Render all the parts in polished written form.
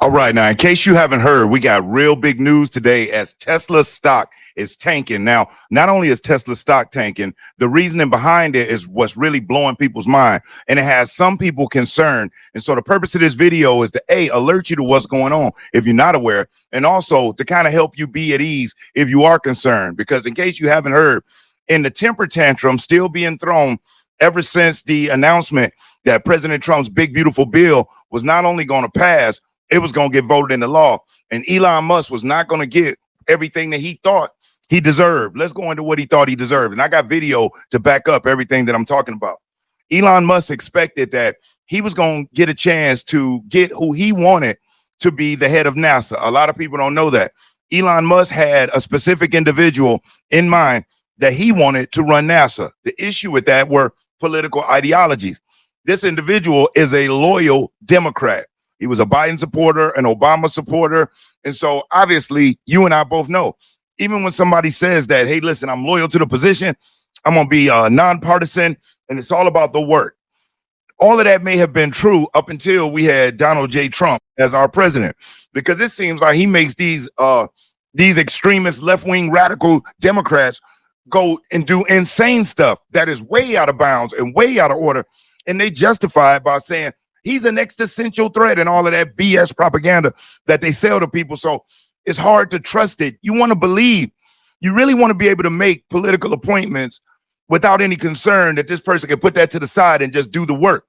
All right, now, in case you haven't heard, we got real big news today as Tesla stock is tanking. Now, not only is Tesla stock tanking, the reasoning behind it is what's really blowing people's mind, and it has some people concerned. And so the purpose of this video is to, A, alert you to what's going on if you're not aware, and also to kind of help you be at ease if you are concerned. Because in case you haven't heard, in the temper tantrum still being thrown ever since the announcement that President Trump's big, beautiful bill was not only going to pass, it was going to get voted into law. And Elon Musk was not going to get everything that he thought he deserved. Let's go into what he thought he deserved. And I got video to back up everything that I'm talking about. Elon Musk expected that he was going to get a chance to get who he wanted to be the head of NASA. A lot of people don't know that. Elon Musk had a specific individual in mind that he wanted to run NASA. The issue with that were political ideologies. This individual is a loyal Democrat. He was a Biden supporter, an Obama supporter. And so obviously you and I both know, even when somebody says that, hey, listen, I'm loyal to the position, I'm going to be nonpartisan, and it's all about the work. All of that may have been true up until we had Donald J. Trump as our president, because it seems like he makes these extremist left-wing radical Democrats go and do insane stuff that is way out of bounds and way out of order. And they justify it by saying, he's an existential threat and all of that BS propaganda that they sell to people. So it's hard to trust it. You want to believe, you really want to be able to make political appointments without any concern that this person can put that to the side and just do the work.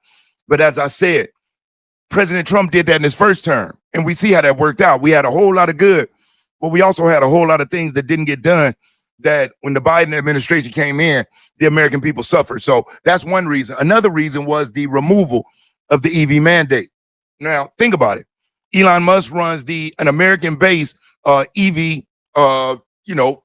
But as I said, President Trump did that in his first term, and we see how that worked out. We had a whole lot of good, but we also had a whole lot of things that didn't get done, that when the Biden administration came in, the American people suffered. So that's one reason. Another reason was the removal of the EV mandate. Now, think about it. Elon Musk runs an American-based EV,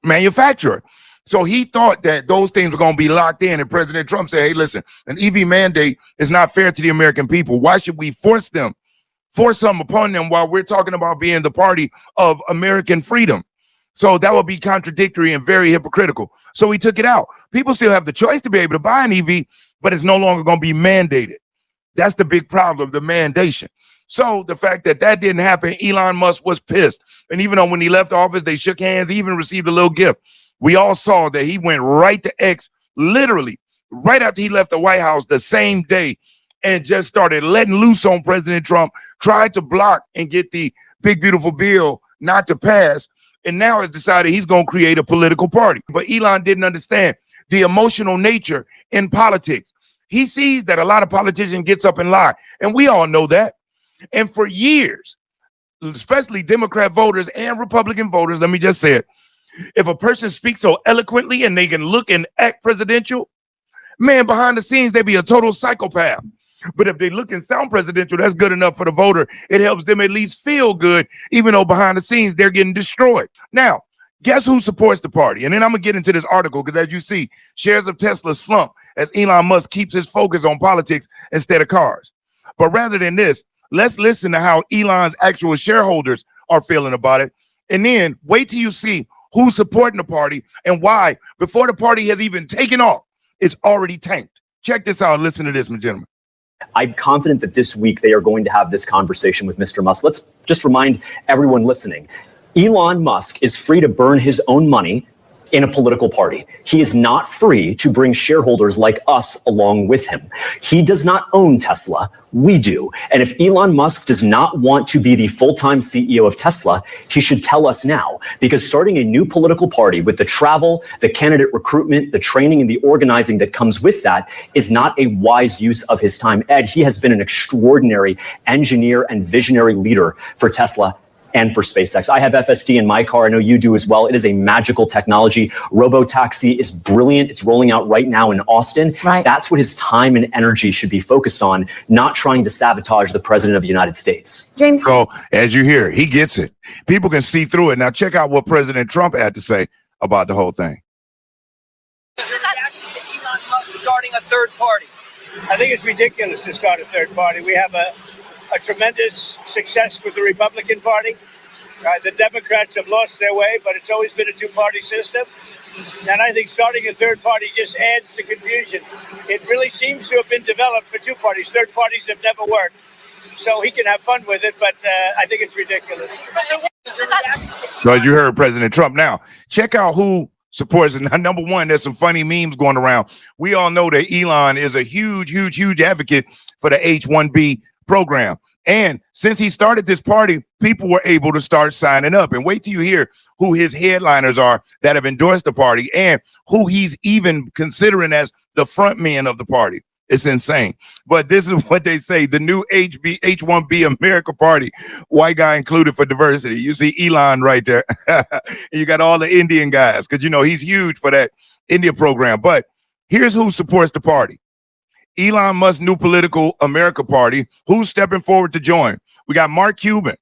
manufacturer. So he thought that those things were going to be locked in. And President Trump said, hey, listen, an EV mandate is not fair to the American people. Why should we force something upon them while we're talking about being the party of American freedom? So that would be contradictory and very hypocritical. So he took it out. People still have the choice to be able to buy an EV, but it's no longer going to be mandated. That's the big problem, the mandation. So the fact that that didn't happen, Elon Musk was pissed. And even though when he left office, they shook hands, he even received a little gift. We all saw that he went right to X, literally right after he left the White House the same day, and just started letting loose on President Trump, tried to block and get the big, beautiful bill not to pass. And now has decided he's going to create a political party. But Elon didn't understand the emotional nature in politics. He sees that a lot of politicians gets up and lie, and we all know that. And for years, especially Democrat voters and Republican voters, let me just say it, if a person speaks so eloquently and they can look and act presidential, man, behind the scenes, they be a total psychopath. But if they look and sound presidential, that's good enough for the voter. It helps them at least feel good, even though behind the scenes, they're getting destroyed. Now, guess who supports the party? And then I'm going to get into this article because, as you see, shares of Tesla slump as Elon Musk keeps his focus on politics instead of cars. But rather than this, let's listen to how Elon's actual shareholders are feeling about it. And then wait till you see who's supporting the party and why, before the party has even taken off, it's already tanked. Check this out. Listen to this, my gentlemen. I'm confident that this week they are going to have this conversation with Mr. Musk. Let's just remind everyone listening, Elon Musk is free to burn his own money in a political party. He is not free to bring shareholders like us along with him. He does not own Tesla. We do. And if Elon Musk does not want to be the full-time CEO of Tesla, he should tell us now, because starting a new political party with the travel, the candidate recruitment, the training, and the organizing that comes with that is not a wise use of his time. Ed, he has been an extraordinary engineer and visionary leader for Tesla and for SpaceX. I have FSD in my car. I know you do as well. It is a magical technology. Robotaxi is brilliant. It's rolling out right now in Austin. Right. That's what his time and energy should be focused on, not trying to sabotage the president of the United States. James. So as you hear, he gets it. People can see through it. Now check out what President Trump had to say about the whole thing. Elon Musk starting a third party. I think it's ridiculous to start a third party. We have a tremendous success with the Republican Party. The Democrats have lost their way, but it's always been a two-party system. And I think starting a third party just adds to confusion. It really seems to have been developed for two parties. Third parties have never worked. so he can have fun with it. But I think it's ridiculous. So as you heard President Trump. Now, check out who supports it. Now, number one, there's some funny memes going around. We all know that Elon is a huge advocate for the H-1B program. And since he started this party, people were able to start signing up. And wait till you hear who his headliners are that have endorsed the party and who he's even considering as the front man of the party. It's insane. But this is what they say, the new H-1B America party, white guy included for diversity. You see Elon right there. You got all the Indian guys because, you know, he's huge for that India program. But here's who supports the party. Elon Musk's new political America party. Who's stepping forward to join? We got Mark Cuban.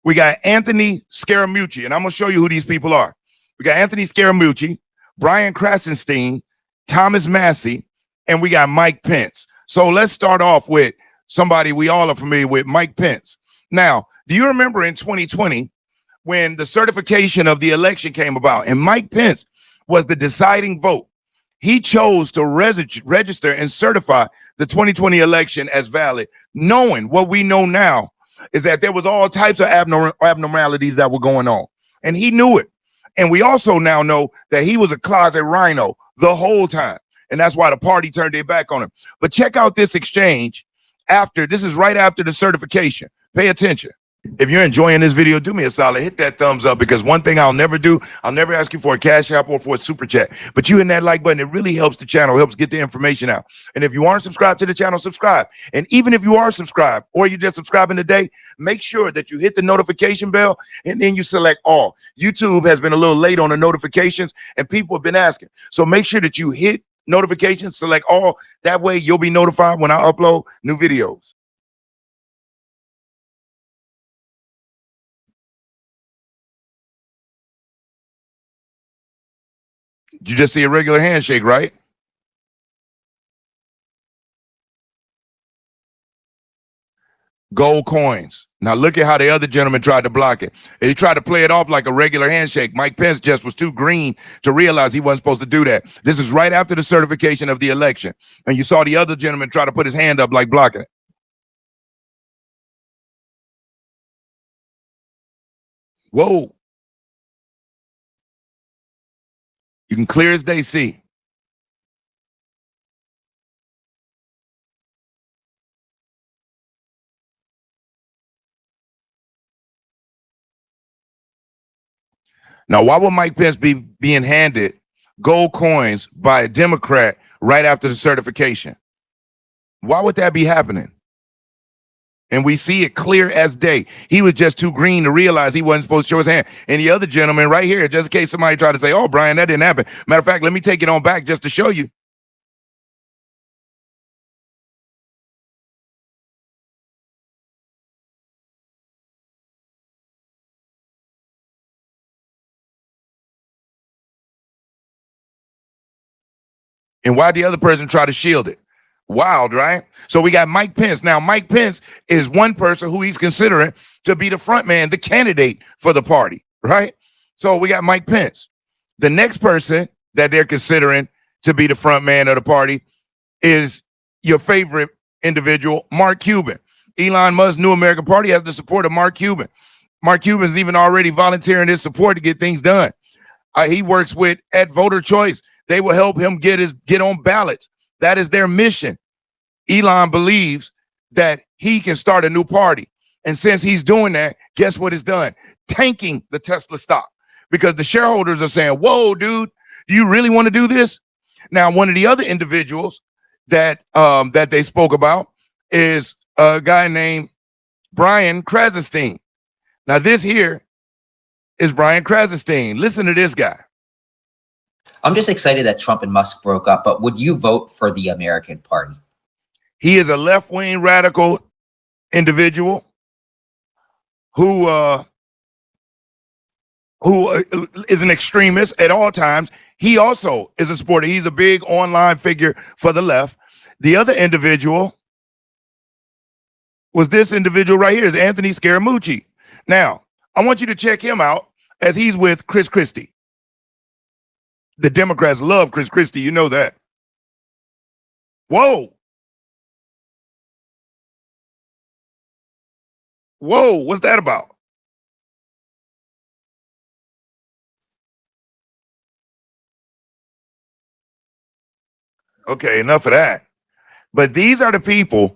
We got Anthony Scaramucci, and I'm going to show you who these people are. We got Anthony Scaramucci, Brian Krasenstein, Thomas Massey, and we got Mike Pence. So let's start off with somebody we all are familiar with, Mike Pence. Now, do you remember in 2020 when the certification of the election came about and Mike Pence was the deciding vote? He chose to register and certify the 2020 election as valid, knowing what we know now is that there was all types of abnormalities that were going on. And he knew it. And we also now know that he was a closet rhino the whole time. And that's why the party turned their back on him. But check out this exchange after. This is right after the certification. Pay attention. If you're enjoying this video, do me a solid, hit that thumbs up, because one thing I'll never do, I'll never ask you for a cash app or for a super chat, but you hitting that like button, it really helps the channel, helps get the information out. And if you aren't subscribed to the channel, subscribe. And even if you are subscribed or you just subscribing today, make sure that you hit the notification bell and then you select all. YouTube has been a little late on the notifications and people have been asking. So make sure that you hit notifications, select all. That way you'll be notified when I upload new videos. You just see a regular handshake, right? Gold coins. Now look at how the other gentleman tried to block it. He tried to play it off like a regular handshake. Mike Pence just was too green to realize he wasn't supposed to do that. This is right after the certification of the election. And you saw the other gentleman try to put his hand up like blocking it. Whoa. You can clear as day see. Now, why would Mike Pence be being handed gold coins by a Democrat right after the certification? Why would that be happening? And we see it clear as day. He was just too green to realize he wasn't supposed to show his hand. And the other gentleman right here, just in case somebody tried to say, oh, Brian, that didn't happen. Matter of fact, let me take it on back just to show you. And why the other person try to shield it? Wild, right? So we got Mike Pence. Now, Mike Pence is one person who he's considering to be the front man, the candidate for the party, right? So we got Mike Pence. The next person that they're considering to be the front man of the party is your favorite individual, Mark Cuban. Elon Musk's New American Party has the support of Mark Cuban. Mark Cuban's even already volunteering his support to get things done. He works with at Voter Choice. They will help him get on ballots. That is their mission. Elon believes that he can start a new party. And since he's doing that, guess what it's done? Tanking the Tesla stock, because the shareholders are saying, whoa, dude, do you really want to do this? Now, one of the other individuals that they spoke about is a guy named Brian Krasenstein. Now, this here is Brian Krasenstein. Listen to this guy. I'm just excited that Trump and Musk broke up, but would you vote for the American Party? He is a left-wing radical individual who is an extremist at all times. He also is a supporter. He's a big online figure for the left. The other individual was this individual right here, is Anthony Scaramucci. Now, I want you to check him out as he's with Chris Christie. The Democrats love Chris Christie, you know that. Whoa. Whoa, what's that about? Okay, enough of that. But these are the people,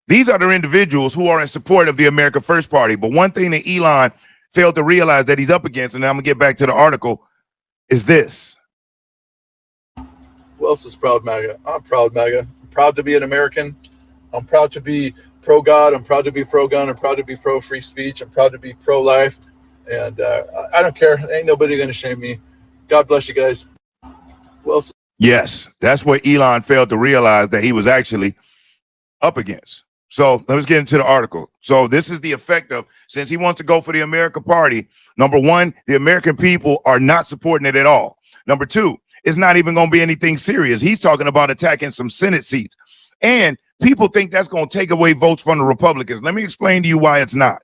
these are the individuals who are in support of the America First Party. But one thing that Elon failed to realize that he's up against, and I'm gonna get back to the article, is this. Who else is proud MAGA? I'm proud MAGA. I'm proud to be an American. I'm proud to be pro-God. I'm proud to be pro-gun. I'm proud to be pro-free speech. I'm proud to be pro-life. And I don't care. Ain't nobody going to shame me. God bless you guys. Who else? Yes, that's what Elon failed to realize that he was actually up against. So let's get into the article. So this is the effect of, since he wants to go for the America Party, number one, the American people are not supporting it at all. Number two, it's not even going to be anything serious. He's talking about attacking some Senate seats. And people think that's going to take away votes from the Republicans. Let me explain to you why it's not.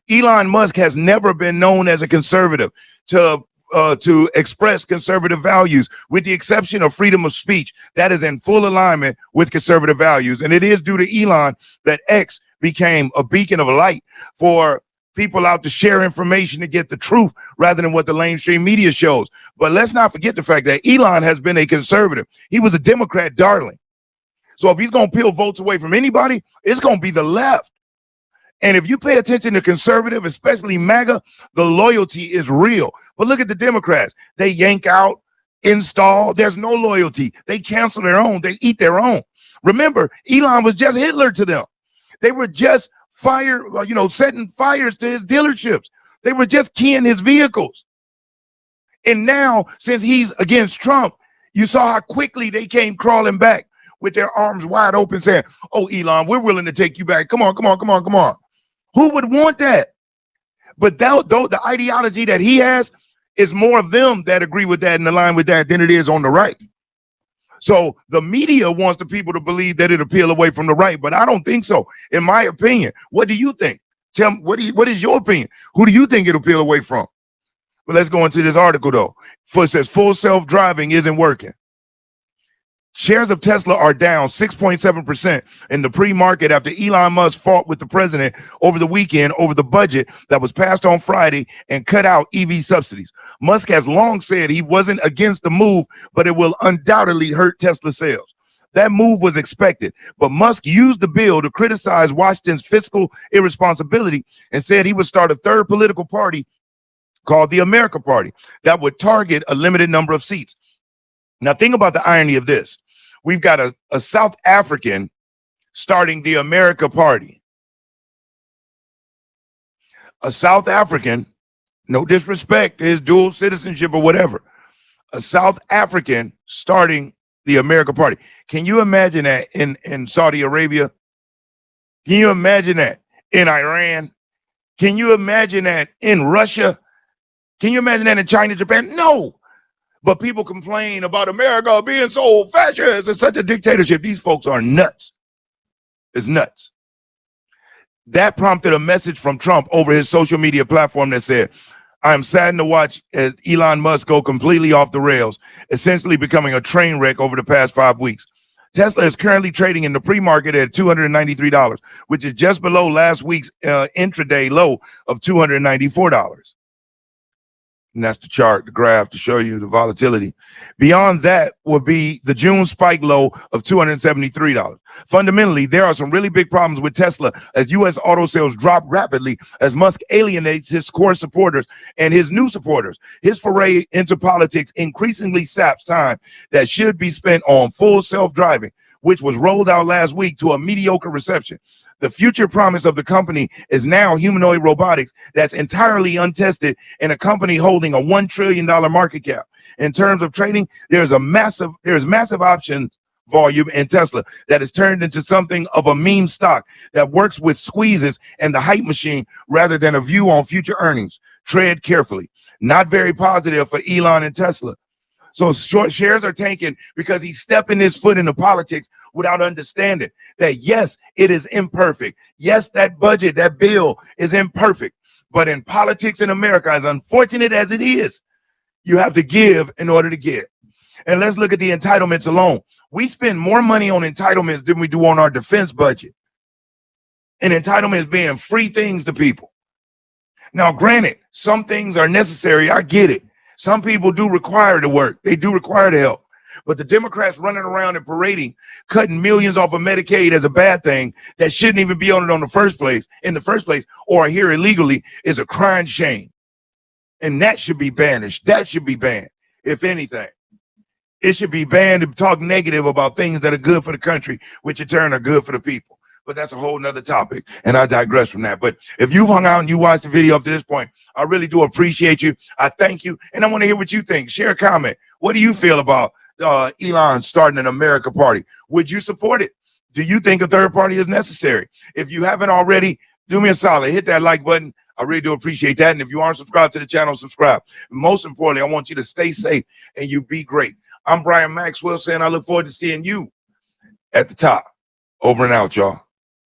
Elon Musk has never been known as a conservative to express conservative values, with the exception of freedom of speech. That is in full alignment with conservative values. And it is due to Elon that X became a beacon of light for people out to share information to get the truth rather than what the mainstream media shows. But let's not forget the fact that Elon has been a conservative. He was a Democrat darling. So if he's going to peel votes away from anybody, it's going to be the left. And if you pay attention to conservative, especially MAGA, the loyalty is real. But look at the Democrats. They yank out, install. There's no loyalty. They cancel their own. They eat their own. Remember, Elon was just Hitler to them. They were just setting fires to his dealerships. They were just keying his vehicles. And now, since he's against Trump, you saw how quickly they came crawling back with their arms wide open saying, oh, Elon, we're willing to take you back. Come on, come on, come on, come on. Who would want that? But though the ideology that he has is more of them that agree with that and align with that than it is on the right. So the media wants the people to believe that it'll peel away from the right, but I don't think so. In my opinion, what do you think? Tell me, what is your opinion? Who do you think it'll peel away from? But let's go into this article though. It says full self-driving isn't working. Shares of Tesla are down 6.7% in the pre-market after Elon Musk fought with the president over the weekend over the budget that was passed on Friday and cut out EV subsidies. Musk has long said he wasn't against the move, but it will undoubtedly hurt Tesla sales. That move was expected, but Musk used the bill to criticize Washington's fiscal irresponsibility and said he would start a third political party called the America Party that would target a limited number of seats. Now, think about the irony of this. We've got a South African starting the America Party. A South African, no disrespect to his dual citizenship or whatever, a South African starting the America Party. Can you imagine that in Saudi Arabia? Can you imagine that in Iran? Can you imagine that in Russia? Can you imagine that in China, Japan? No. But people complain about America being so fascist and such a dictatorship. These folks are nuts. It's nuts. That prompted a message from Trump over his social media platform that said, I am saddened to watch Elon Musk go completely off the rails, essentially becoming a train wreck over the past 5 weeks. Tesla is currently trading in the pre-market at $293, which is just below last week's intraday low of $294. And that's the chart, the graph to show you the volatility. Beyond that would be the June spike low of $273. Fundamentally, there are some really big problems with Tesla as U.S. auto sales drop rapidly as Musk alienates his core supporters and his new supporters. His foray into politics increasingly saps time that should be spent on full self-driving, which was rolled out last week to a mediocre reception. The future promise of the company is now humanoid robotics that's entirely untested in a company holding a $1 trillion market cap. In terms of trading, there's massive option volume in Tesla that is turned into something of a meme stock that works with squeezes and the hype machine rather than a view on future earnings. Tread carefully. Not very positive for Elon and Tesla. So short shares are tanking because he's stepping his foot into politics without understanding that, yes, it is imperfect. Yes, that budget, that bill is imperfect. But in politics in America, as unfortunate as it is, you have to give in order to get. And let's look at the entitlements alone. We spend more money on entitlements than we do on our defense budget. And entitlement is being free things to people. Now, granted, some things are necessary. I get it. Some people do require the work. They do require the help. But the Democrats running around and parading, cutting millions off of Medicaid as a bad thing that shouldn't even be on it in the first place, or here illegally, is a crying shame. And that should be banished. That should be banned, if anything. It should be banned to talk negative about things that are good for the country, which in turn are good for the people. But that's a whole nother topic, and I digress from that. But if you've hung out and you watched the video up to this point, I really do appreciate you. I thank you, and I want to hear what you think. Share a comment. What do you feel about Elon starting an America party? Would you support it? Do you think a third party is necessary? If you haven't already, do me a solid. Hit that like button. I really do appreciate that. And if you aren't subscribed to the channel, subscribe. Most importantly, I want you to stay safe and you be great. I'm Brian Maxwell saying I look forward to seeing you at the top. Over and out, y'all.